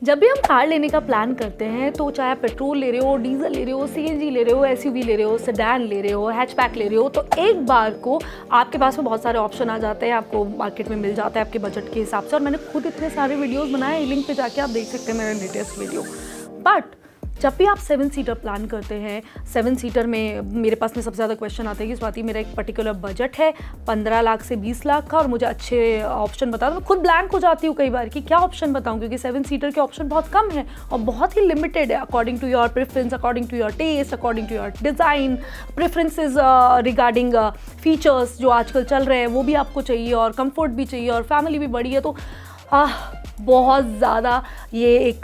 जब भी हम कार लेने का प्लान करते हैं तो चाहे आप पेट्रोल ले रहे हो, डीजल ले रहे हो, सीएनजी ले रहे हो, एसयूवी ले रहे हो, सेडान ले रहे हो, हैचबैक ले रहे हो, तो एक बार को आपके पास में बहुत सारे ऑप्शन आ जाते हैं, आपको मार्केट में मिल जाता है आपके बजट के हिसाब से। और मैंने खुद इतने सारे वीडियोस बनाए, लिंक पे जाके आप देख सकते हैं मेरा लेटेस्ट वीडियो। बट जब भी आप 7 सीटर प्लान करते हैं, 7 सीटर में मेरे पास में सबसे ज़्यादा क्वेश्चन आते हैं कि स्वाति मेरा एक पर्टिकुलर बजट है 15 लाख से 20 लाख का और मुझे अच्छे ऑप्शन बता दो। मैं खुद ब्लैंक हो जाती हूँ कई बार कि क्या ऑप्शन बताऊँ, क्योंकि 7 सीटर के ऑप्शन बहुत कम है और बहुत ही लिमिटेड है according to your preference, according to your taste, according to your design, preferences regarding features जो आजकल चल रहे हैं वो भी आपको चाहिए और कंफर्ट भी चाहिए और फैमिली भी बड़ी है। तो बहुत ज़्यादा ये एक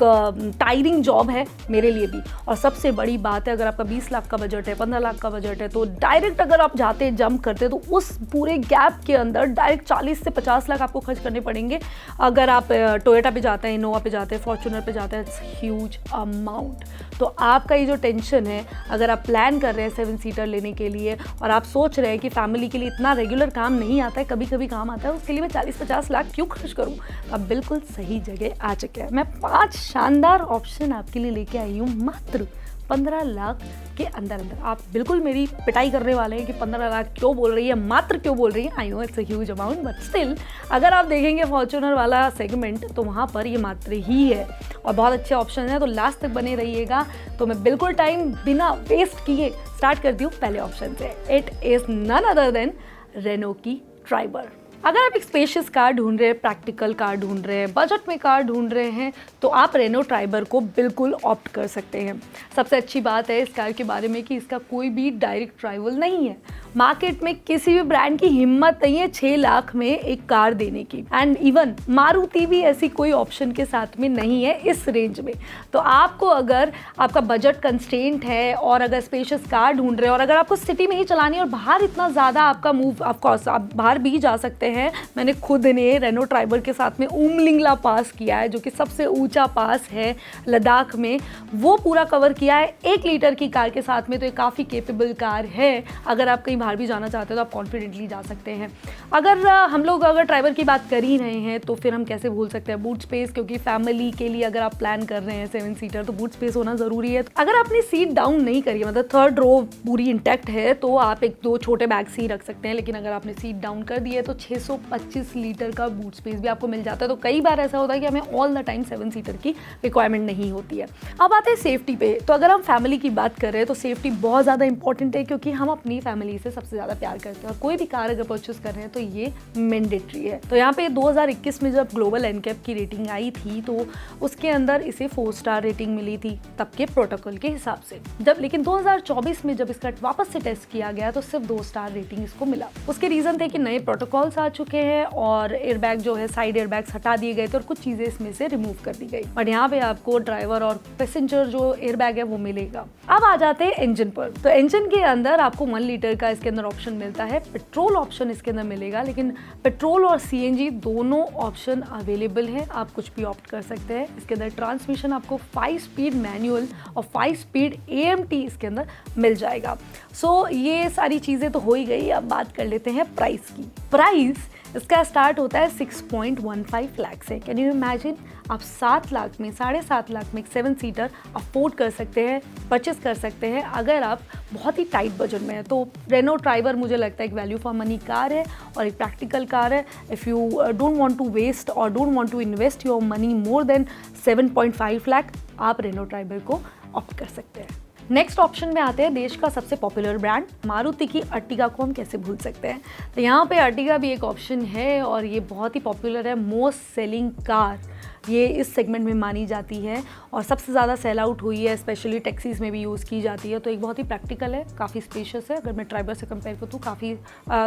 टायरिंग जॉब है मेरे लिए भी। और सबसे बड़ी बात है, अगर आपका 20 लाख का बजट है, 15 लाख का बजट है, तो डायरेक्ट अगर आप जाते जंप करते तो उस पूरे गैप के अंदर डायरेक्ट 40 से 50 लाख आपको खर्च करने पड़ेंगे। अगर आप टोयोटा पे जाते हैं, इनोवा पे जाते हैं, फॉर्च्यूनर पे जाते हैं, इट्स ह्यूज अमाउंट। तो आपका ये जो टेंशन है, अगर आप प्लान कर रहे हैं 7 सीटर लेने के लिए और आप सोच रहे हैं कि फैमिली के लिए इतना रेगुलर काम नहीं आता है, कभी कभी काम आता है, उसके लिए मैं 40-50 लाख क्यों खर्च करूँ, तो आप बिल्कुल सही जगह आ चुके हैं। मैं 5 शानदार ऑप्शन आपके लिए लेके आई हूँ मात्र 15 लाख के अंदर। आप बिल्कुल मेरी पिटाई करने वाले हैं कि 15 लाख क्यों बोल रही है, मात्र क्यों बोल रही है। I know it's a huge amount, but still अगर आप देखेंगे फॉर्च्यूनर वाला सेगमेंट तो वहाँ पर ये मात्र ही है और बहुत अच्छे ऑप्शन है। तो लास्ट तक बने रहिएगा। तो मैं बिल्कुल टाइम बिना वेस्ट किए स्टार्ट करती हूँ पहले ऑप्शन से। It is none other than Renault की ट्राइबर। अगर आप एक स्पेशियस कार ढूंढ रहे हैं, प्रैक्टिकल कार ढूंढ रहे हैं, बजट में कार ढूंढ रहे हैं, तो आप रेनो ट्राइबर को बिल्कुल ऑप्ट कर सकते हैं। सबसे अच्छी बात है इस कार के बारे में कि इसका कोई भी डायरेक्ट राइवल नहीं है। मार्केट में किसी भी ब्रांड की हिम्मत नहीं है 6 लाख में एक कार देने की, एंड इवन मारुति भी ऐसी कोई ऑप्शन के साथ में नहीं है इस रेंज में। तो आपको अगर आपका बजट कंस्ट्रेंट है और अगर स्पेशियस कार ढूंढ रहे हैं और अगर आपको सिटी में ही चलानी है और बाहर इतना ज़्यादा आपका मूव, ऑफकोर्स आप बाहर भी जा सकते हैं। मैंने खुद ने रेनो ट्राइबर के साथ में उमलिंगला पास किया है, जो कि सबसे ऊंचा पास है लद्दाख में, वो पूरा कवर किया है 1 लीटर की कार के साथ में। तो ये काफ़ी केपेबल कार है। अगर आप कहीं बाहर भी जाना चाहते हो तो आप कॉन्फिडेंटली जा सकते हैं। अगर हम लोग अगर ड्राइवर की बात कर ही रहे हैं तो फिर हम कैसे भूल सकते हैं बूट स्पेस, क्योंकि फैमिली के लिए अगर आप प्लान कर रहे हैं 7 सीटर तो बूट स्पेस होना ज़रूरी है। अगर आपने सीट डाउन नहीं करी, मतलब 3rd रो पूरी इंटैक्ट है, तो आप 1-2 छोटे बैग्स ही रख सकते हैं। लेकिन अगर आपने सीट डाउन कर दी है तो 625 लीटर का बूट स्पेस भी आपको मिल जाता है। तो कई बार ऐसा होता है कि हमें ऑल द टाइम 7 सीटर की रिक्वायरमेंट नहीं होती है। अब आते हैं सेफ्टी पे। तो अगर हम फैमिली की बात कर रहे हैं तो सेफ्टी बहुत ज़्यादा इंपॉर्टेंट है, क्योंकि हम अपनी फैमिली से सबसे ज़्यादा प्यार करते हैं और कोई भी कार अगर परचेस कर रहे हैं तो ये मैंडेटरी है। तो यहाँ पे 2021 में जब ग्लोबल एनकैप की रेटिंग आई थी तो उसके अंदर इसे 4 स्टार रेटिंग मिली थी तब के प्रोटोकॉल के हिसाब से। लेकिन 2024 में जब इसका वापस से टेस्ट किया गया तो सिर्फ 2 स्टार रेटिंग इसको मिला। उसके रीज़न थे कि नए प्रोटोकॉल्स आ चुके हैं और एयरबैग जो है, साइड एयरबैग्स हटा दिए गए थे और कुछ चीज़ें इसमें से रिमूव कर दी गई। और यहाँ पे आपको ड्राइवर और पैसेंजर जो एयरबैग है वो मिलेगा। अब आ जाते हैं इंजन पर। तो इंजन के अंदर आपको 1 लीटर का इसके अंदर ऑप्शन मिलता है, पेट्रोल ऑप्शन इसके अंदर मिलेगा, लेकिन पेट्रोल और सीएनजी दोनों ऑप्शन अवेलेबल है, आप कुछ भी ऑप्ट कर सकते हैं। इसके अंदर ट्रांसमिशन आपको 5 स्पीड मैनुअल और 5 स्पीड AMT इसके अंदर मिल जाएगा। सो ये सारी चीज़ें तो हो ही गई। अब बात कर लेते हैं प्राइस की। प्राइस इसका स्टार्ट होता है 6.15 लाख से। कैन यू इमेजिन, आप 7 लाख में, 7.5 लाख में एक 7 सीटर अफोर्ड कर सकते हैं, परचेस कर सकते हैं अगर आप बहुत ही टाइट बजट में है। तो रेनो ट्राइबर मुझे लगता है एक वैल्यू फॉर मनी कार है और एक प्रैक्टिकल कार है। If you don't want to waste और don't want to invest your money more than 7.5 lakh, आप रेनो ट्राइबर को ऑप्ट कर सकते हैं। नेक्स्ट ऑप्शन में आते हैं देश का सबसे पॉपुलर ब्रांड मारुति की अर्टिगा को हम कैसे भूल सकते हैं। तो यहाँ पे अर्टिगा भी एक ऑप्शन है और ये बहुत ही पॉपुलर है, मोस्ट सेलिंग कार ये इस सेगमेंट में मानी जाती है और सबसे ज़्यादा सेल आउट हुई है, स्पेशली टैक्सीज में भी यूज़ की जाती है। तो एक बहुत ही प्रैक्टिकल है, काफ़ी स्पेशियस है। अगर मैं ट्राइबर से कंपेयर करूँ तो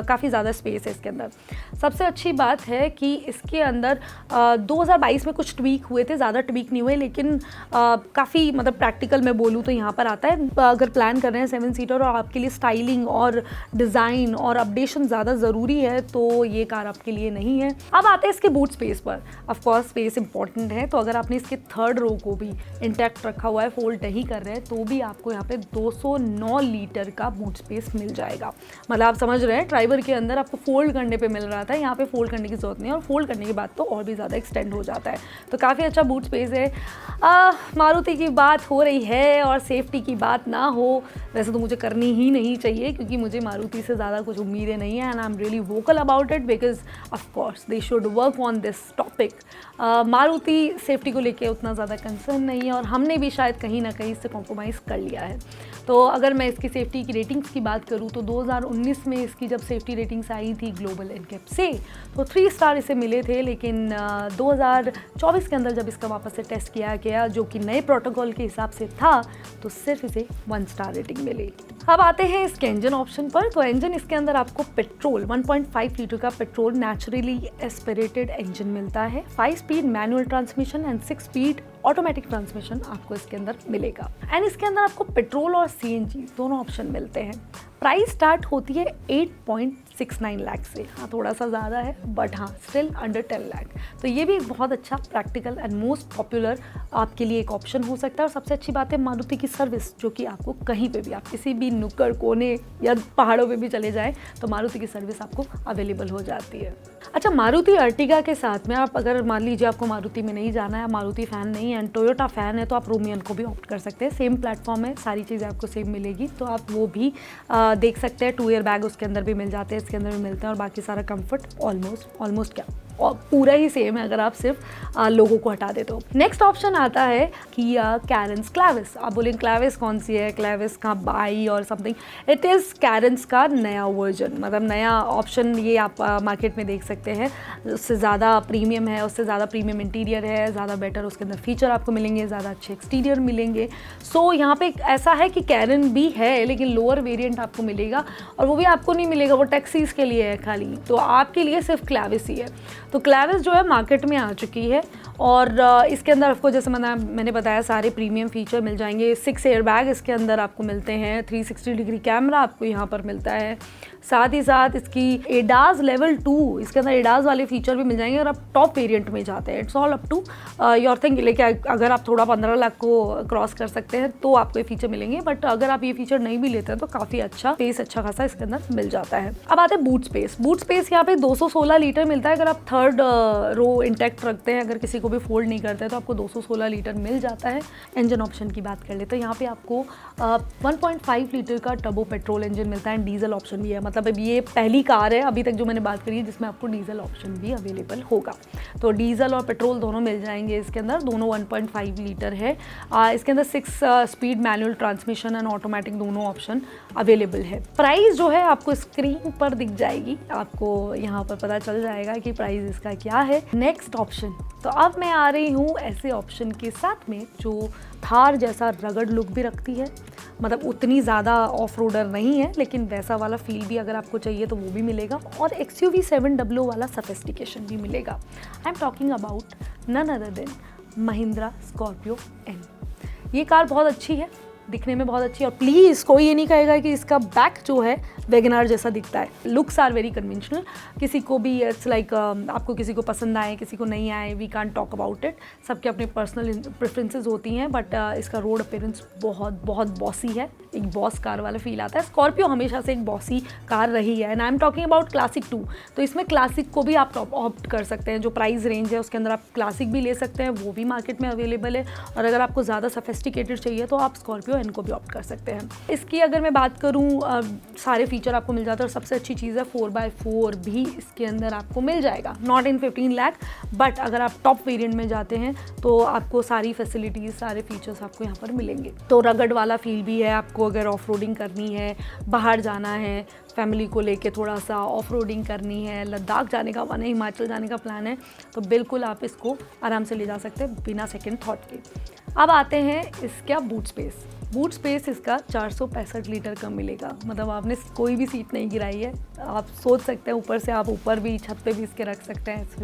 काफ़ी ज़्यादा स्पेस है इसके अंदर। सबसे अच्छी बात है कि इसके अंदर 2022 में कुछ ट्वीक हुए थे, ज़्यादा ट्वीक नहीं हुए, लेकिन काफ़ी मतलब प्रैक्टिकल मैं बोलूँ तो यहाँ पर आता है। अगर प्लान कर रहे हैं 7 सीटर और आपके लिए स्टाइलिंग और डिज़ाइन और अपडेशन ज़्यादा ज़रूरी है तो ये कार आपके लिए नहीं है। अब आते हैं इसके बूट स्पेस पर। ऑफकोर्स स्पेस इंपॉर्टेंट इंपॉर्टेंट है। तो अगर आपने इसके थर्ड रो को भी इंटैक्ट रखा हुआ है, फोल्ड नहीं कर रहे हैं, तो भी आपको यहाँ पे 209 लीटर का बूट स्पेस मिल जाएगा। मतलब आप समझ रहे हैं, ट्राइबर के अंदर आपको फोल्ड करने पे मिल रहा था, यहाँ पे फोल्ड करने की जरूरत नहीं है, और फोल्ड करने के बाद तो और भी ज़्यादा एक्सटेंड हो जाता है। तो काफ़ी अच्छा बूट स्पेस है। मारुति की बात हो रही है और सेफ्टी की बात ना हो, वैसे तो मुझे करनी ही नहीं चाहिए, क्योंकि मुझे मारुति से ज़्यादा कुछ उम्मीदें नहीं है, and I am really vocal about it because of course they should work on this topic. Maruti safety को लेके उतना ज़्यादा कंसर्न नहीं है, और हमने भी शायद कहीं ना कहीं इससे कॉम्प्रोमाइज़ कर लिया है। तो अगर मैं इसकी सेफ्टी की रेटिंग्स की बात करूँ तो 2019 में इसकी जब सेफ्टी रेटिंग्स आई थी ग्लोबल एनकैप से, तो 3 स्टार इसे मिले थे, लेकिन 2024 के अंदर जब इसका वापस से टेस्ट किया गया, जो कि नए प्रोटोकॉल के हिसाब से था, तो सिर्फ इसे 1 स्टार रेटिंग मिली। अब आते हैं इसके इंजन ऑप्शन पर। तो इंजन इसके अंदर आपको पेट्रोल 1.5 लीटर का पेट्रोल नेचुरली एस्पिरेटेड इंजन मिलता है। 5 speed manual transmission and 6 speed automatic transmission आपको इसके अंदर मिलेगा। एंड इसके अंदर आपको पेट्रोल और सीएनजी दोनों ऑप्शन मिलते हैं। प्राइस स्टार्ट होती है 8.69 लाख से। हाँ, थोड़ा सा ज़्यादा है, बट हाँ स्टिल अंडर 10 लाख। तो ये भी एक बहुत अच्छा प्रैक्टिकल एंड मोस्ट पॉपुलर आपके लिए एक ऑप्शन हो सकता है। और सबसे अच्छी बात है मारुति की सर्विस, जो कि आपको कहीं पे भी, आप किसी भी नुक्कड़ कोने या पहाड़ों पे भी चले जाएं, तो मारुति की सर्विस आपको अवेलेबल हो जाती है। अच्छा, मारुति अर्टिगा के साथ में आप अगर मान लीजिए आपको मारुति में नहीं जाना है, मारुति फ़ैन नहीं है एंड टोयोटा फ़ैन है, तो आप रोमियन को भी ऑप्ट कर सकते हैं। सेम प्लेटफॉर्म है, सारी चीज़ें आपको सेम मिलेगी, तो आप वो भी देख सकते हैं। 2 ईयर बैग उसके अंदर भी मिल जाते हैं, इसके अंदर भी मिलते हैं, और बाकी सारा कंफर्ट ऑलमोस्ट क्या और पूरा ही सेम है, अगर आप सिर्फ लोगों को हटा दे तो। नेक्स्ट ऑप्शन आता है किया कैरेंस क्लेविस। आप बोलेंगे क्लेविस कौन सी है, क्लेविस का बाई और समथिंग। इट इज़ कैरेंस का नया वर्जन, मतलब नया ऑप्शन ये आप मार्केट में देख सकते हैं। उससे ज़्यादा प्रीमियम है, उससे ज़्यादा प्रीमियम इंटीरियर है, ज़्यादा बेटर उसके अंदर फीचर आपको मिलेंगे, ज़्यादा अच्छे एक्सटीरियर मिलेंगे। सो यहाँ पे ऐसा है कि कैरन भी है, लेकिन लोअर वेरिएंट आपको मिलेगा, और वो भी आपको नहीं मिलेगा, वो टैक्सीज के लिए है खाली। तो आपके लिए सिर्फ क्लेविस ही है। तो क्लेविस जो है मार्केट में आ चुकी है, और इसके अंदर आपको जैसे मैंने बताया सारे प्रीमियम फीचर मिल जाएंगे। 6 एयर बैग इसके अंदर आपको मिलते हैं, 360 डिग्री कैमरा आपको यहाँ पर मिलता है, साथ ही साथ इसकी एडाज लेवल 2, इसके अंदर एडाज वाले फीचर भी मिल जाएंगे। और आप टॉप वेरिएंट में जाते हैं, it's all up to your thing. लेकिन अगर आप थोड़ा 15 लाख को क्रॉस कर सकते हैं तो आपको ये फीचर मिलेंगे, बट अगर आप ये फीचर नहीं भी लेते हैं तो काफ़ी अच्छा स्पेस, अच्छा खासा इसके अंदर मिल जाता है। अब आते हैं बूट स्पेस। बूट स्पेस यहाँ पे 216 लीटर मिलता है। अगर आप थर्ड रो इंटैक्ट रखते हैं, अगर किसी को भी फोल्ड नहीं करते हैं, तो आपको 216 लीटर मिल जाता है। इंजन ऑप्शन की बात कर ले तो यहाँ पे आपको 1.5 लीटर का टर्बो पेट्रोल इंजन मिलता है, डीजल ऑप्शन भी है। मतलब अब ये पहली कार है अभी तक जो मैंने बात करी है जिसमें आपको डीजल ऑप्शन भी अवेलेबल होगा। तो डीजल और पेट्रोल दोनों मिल जाएंगे इसके अंदर, दोनों 1.5 लीटर है। इसके अंदर 6 speed manual transmission and automatic दोनों ऑप्शन अवेलेबल है। प्राइस जो है आपको स्क्रीन पर दिख जाएगी, आपको यहाँ पर पता चल जाएगा कि प्राइस इसका क्या है। नेक्स्ट ऑप्शन, तो अब मैं आ रही हूँ ऐसे ऑप्शन के साथ में जो थार जैसा रगड़ लुक भी रखती है, मतलब उतनी ज़्यादा ऑफ रोडर नहीं है, लेकिन वैसा वाला फील भी अगर आपको चाहिए तो वो भी मिलेगा, और XUV 700 वाला सफिस्टिकेशन भी मिलेगा। I am talking about none other than Mahindra Scorpio N. ये कार बहुत अच्छी है, दिखने में बहुत अच्छी है, और प्लीज़ कोई ये नहीं कहेगा कि इसका बैक जो है वैगनार जैसा दिखता है। लुक्स आर वेरी कन्वेंशनल, किसी को भी इट्स लाइक आपको किसी को पसंद आए, किसी को नहीं आए, we can't talk about it, सबके अपने पर्सनल प्रेफरेंसेस होती हैं। बट इसका रोड अपीयरेंस बहुत बहुत बॉसी है, एक बॉस कार वाला फील आता है। स्कॉर्पियो हमेशा से एक बॉसी कार रही है, and I am talking about classic 2। तो इसमें क्लासिक को भी आप ऑप्ट कर सकते हैं, जो प्राइस रेंज है उसके अंदर आप क्लासिक भी ले सकते हैं, वो भी मार्केट में अवेलेबल है। और अगर आपको ज़्यादा सफिस्टिकेटेड चाहिए तो आप स्कॉर्पियो एन को भी ऑप्ट कर सकते हैं। इसकी अगर मैं बात करूँ, सारे फीचर आपको मिल जाते हैं, और सबसे अच्छी चीज़ है 4x4 भी इसके अंदर आपको मिल जाएगा, नॉट इन 15 लाख, बट अगर आप टॉप वेरिएंट में जाते हैं तो आपको सारी फैसिलिटीज़, सारे फीचर्स आपको यहाँ पर मिलेंगे। तो रगड़ वाला फील भी है, आपको अगर ऑफ रोडिंग करनी है, बाहर जाना है, फैमिली को लेके थोड़ा सा ऑफ रोडिंग करनी है, लद्दाख जाने का मन है, हिमाचल जाने का प्लान है, तो बिल्कुल आप इसको आराम से ले जा सकते हैं बिना सेकेंड थॉट के। अब आते हैं इसका बूट स्पेस। बूट स्पेस इसका 465 लीटर का मिलेगा, मतलब आपने कोई भी सीट नहीं गिराई है। आप सोच सकते हैं ऊपर से आप ऊपर भी छत पे भी इसके रख सकते हैं। इट्स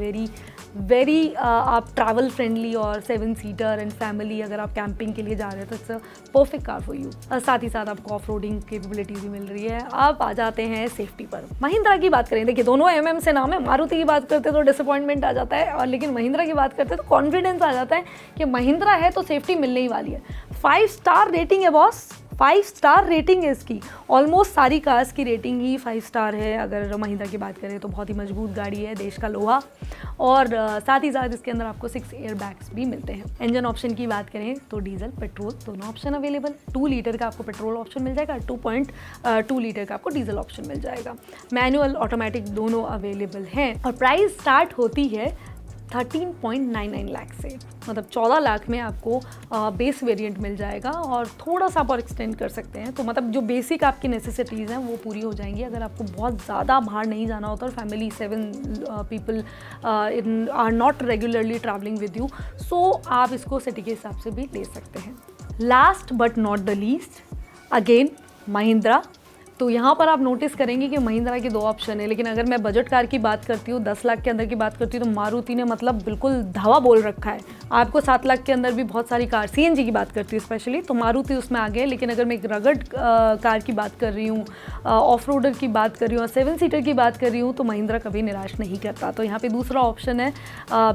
वेरी आप ट्रैवल फ्रेंडली और 7 सीटर एंड फैमिली अगर आप कैंपिंग के लिए जा रहे हैं तो it's a perfect car for you. साथ ही साथ आपको ऑफ रोडिंग कैपेबिलिटीज भी मिल रही है। आप आ जाते हैं सेफ्टी पर। महिंद्रा की बात करें, देखिए दोनों MM से नाम है। मारुति की बात करते तो डिसअपॉइंटमेंट आ जाता है, और लेकिन महिंद्रा की बात करते तो कॉन्फिडेंस आ जाता है कि महिंद्रा है तो सेफ्टी मिलने ही वाली है। 5 स्टार रेटिंग है बॉस, 5 स्टार रेटिंग है इसकी। ऑलमोस्ट सारी कार्स की रेटिंग ही 5 स्टार है। अगर महिंद्रा की बात करें तो बहुत ही मजबूत गाड़ी है, देश का लोहा। और साथ ही साथ इसके अंदर आपको 6 एयर बैग्स भी मिलते हैं। इंजन ऑप्शन की बात करें तो डीजल पेट्रोल दोनों ऑप्शन अवेलेबल। 2 लीटर का आपको पेट्रोल ऑप्शन मिल जाएगा, 2.2 लीटर का आपको डीजल ऑप्शन मिल जाएगा। मैनुअल ऑटोमेटिक दोनों अवेलेबल हैं। और प्राइस स्टार्ट होती है 13.99 लाख से, मतलब 14 लाख में आपको बेस वेरिएंट मिल जाएगा। और थोड़ा सा आप और एक्सटेंड कर सकते हैं, तो मतलब जो बेसिक आपकी नेसेसिटीज़ हैं वो पूरी हो जाएंगी। अगर आपको बहुत ज़्यादा बाहर नहीं जाना होता और family 7 people are not regularly travelling with you, so आप इसको सिटी के हिसाब से भी ले सकते हैं। Last but not the least, again Mahindra. तो यहाँ पर आप नोटिस करेंगे कि महिंद्रा के 2 ऑप्शन है। लेकिन अगर मैं बजट कार की बात करती हूँ, 10 लाख के अंदर की बात करती हूँ, तो मारुति ने मतलब बिल्कुल धावा बोल रखा है। आपको 7 लाख के अंदर भी बहुत सारी कार, CNG की बात करती हूँ स्पेशली, तो मारुति उसमें आगे है। लेकिन अगर मैं एक रगड कार की बात कर रही हूँ, ऑफ रोडर की बात कर रही हूँ और 7 सीटर की बात कर रही हूँ, तो महिंद्रा कभी निराश नहीं करता। तो यहाँ पे दूसरा ऑप्शन है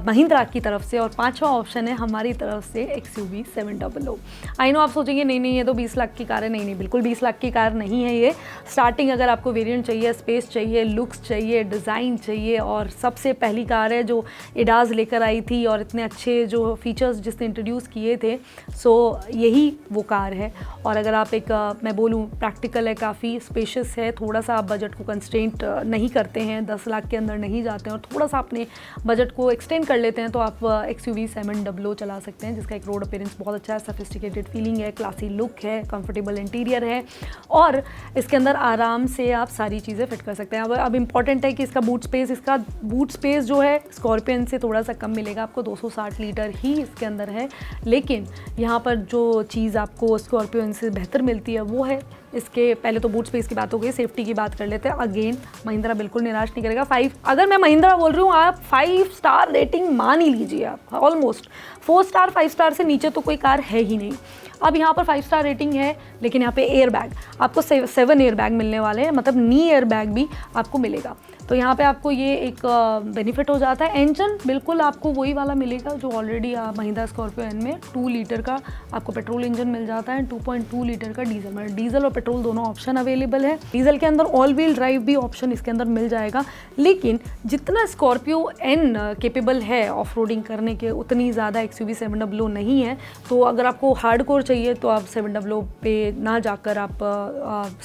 महिंद्रा की तरफ से, और 5वां ऑप्शन है हमारी तरफ से XUV 700। आई नो आप सोचेंगे नहीं ये तो 20 लाख की कार है। नहीं, बिल्कुल 20 लाख की कार नहीं है ये। स्टार्टिंग अगर आपको वेरिएंट चाहिए, स्पेस चाहिए, लुक्स चाहिए, डिज़ाइन चाहिए, और सबसे पहली कार है जो एडाज लेकर आई थी और इतने अच्छे जो फीचर्स जिसने इंट्रोड्यूस किए थे, सो यही वो कार है। और अगर आप एक मैं बोलूँ प्रैक्टिकल है, काफ़ी स्पेशियस है, थोड़ा सा आप बजट को कंस्ट्रेंट नहीं करते हैं, 10 लाख के अंदर नहीं जाते हैं और थोड़ा सा अपने बजट को एक्सटेंड कर लेते हैं, तो आप XUV 700 चला सकते हैं, जिसका एक रोड अपीयरेंस बहुत अच्छा है, सफिस्टिकेटेड फीलिंग है, क्लासी लुक है, कंफर्टेबल इंटीरियर है, और इसके अंदर आराम से आप सारी चीज़ें फिट कर सकते हैं। अब इम्पॉर्टेंट है कि इसका बूट स्पेस जो है स्कॉर्पियन से थोड़ा सा कम मिलेगा आपको, 260 लीटर ही इसके अंदर है। लेकिन यहाँ पर जो चीज़ आपको स्कॉर्पियन से बेहतर मिलती है वो है इसके, पहले तो बूट स्पेस की बात हो गई, सेफ्टी की बात कर लेते हैं। अगेन महिंद्रा बिल्कुल निराश नहीं करेगा। 5, अगर मैं महिंद्रा बोल रही हूँ, आप 5 स्टार रेटिंग मान ही लीजिए आप, ऑलमोस्ट 4 स्टार 5 स्टार से नीचे तो कोई कार है ही नहीं। अब यहाँ पर 5 स्टार रेटिंग है, लेकिन यहाँ पे एयर बैग आपको 7 एयर बैग मिलने वाले हैं, मतलब नी एयर बैग भी आपको मिलेगा। तो यहाँ पे आपको ये एक बेनिफिट हो जाता है। इंजन बिल्कुल आपको वही वाला मिलेगा जो ऑलरेडी महिंद्रा स्कॉर्पियो एन में 2 लीटर का आपको पेट्रोल इंजन मिल जाता है, 2.2 लीटर का डीजल, मतलब डीजल और पेट्रोल दोनों ऑप्शन अवेलेबल है। डीजल के अंदर ऑल व्हील ड्राइव भी ऑप्शन इसके अंदर मिल जाएगा। लेकिन जितना स्कॉर्पियो एन केपेबल है ऑफ रोडिंग करने के, उतनी ज़्यादा XUV 700 नहीं है। तो अगर आपको हार्ड कोर चाहिए तो आप 700 पे ना जाकर आप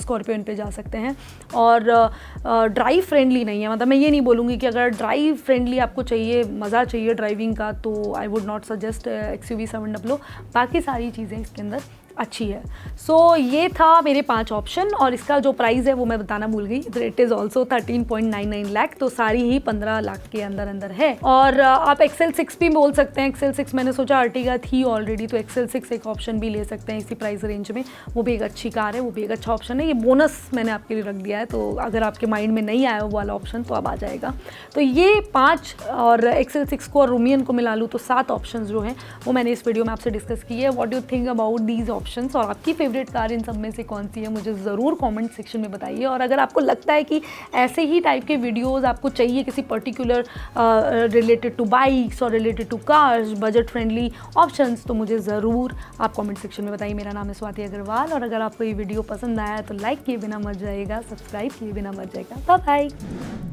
स्कॉर्पियो एन पे जा सकते हैं। और ड्राइव फ्रेंडली नहीं है, मतलब मैं ये नहीं बोलूँगी कि अगर ड्राइव फ्रेंडली आपको चाहिए, मज़ा चाहिए ड्राइविंग का, तो I would not suggest XUV 700। बाकी सारी चीज़ें इसके अंदर अच्छी है। सो ये था मेरे 5 ऑप्शन, और इसका जो प्राइस है वो मैं बताना भूल गई, इट इज़ ऑल्सो 13.99 लाख, तो सारी ही 15 लाख के अंदर है। और आप XL6 भी बोल सकते हैं। XL6 मैंने सोचा अर्टिगा थी ऑलरेडी, तो XL6 एक ऑप्शन भी ले सकते हैं इसी प्राइस रेंज में, वो भी एक अच्छी कार है, वो भी एक अच्छा ऑप्शन है। ये बोनस मैंने आपके लिए रख दिया है, तो अगर आपके माइंड में नहीं आया वो वाला ऑप्शन तो अब आ जाएगा। तो ये 5 और XL6 को और रूमियन को मिला लूँ तो 7 ऑप्शन जो हैं वो मैंने इस वीडियो में आपसे डिस्कस किए। What do you think about these options, और आपकी फेवरेट कार इन सब में से कौन सी है, मुझे ज़रूर कमेंट सेक्शन में बताइए। और अगर आपको लगता है कि ऐसे ही टाइप के वीडियोस आपको चाहिए किसी पर्टिकुलर रिलेटेड टू बाइक्स और related to cars, budget friendly options, तो मुझे ज़रूर आप कमेंट सेक्शन में बताइए। मेरा नाम है स्वाति अग्रवाल, और अगर आपको ये वीडियो पसंद आया तो लाइक किए बिना मत जाइएगा, सब्सक्राइब किए बिना मत जाइएगा। Bye bye.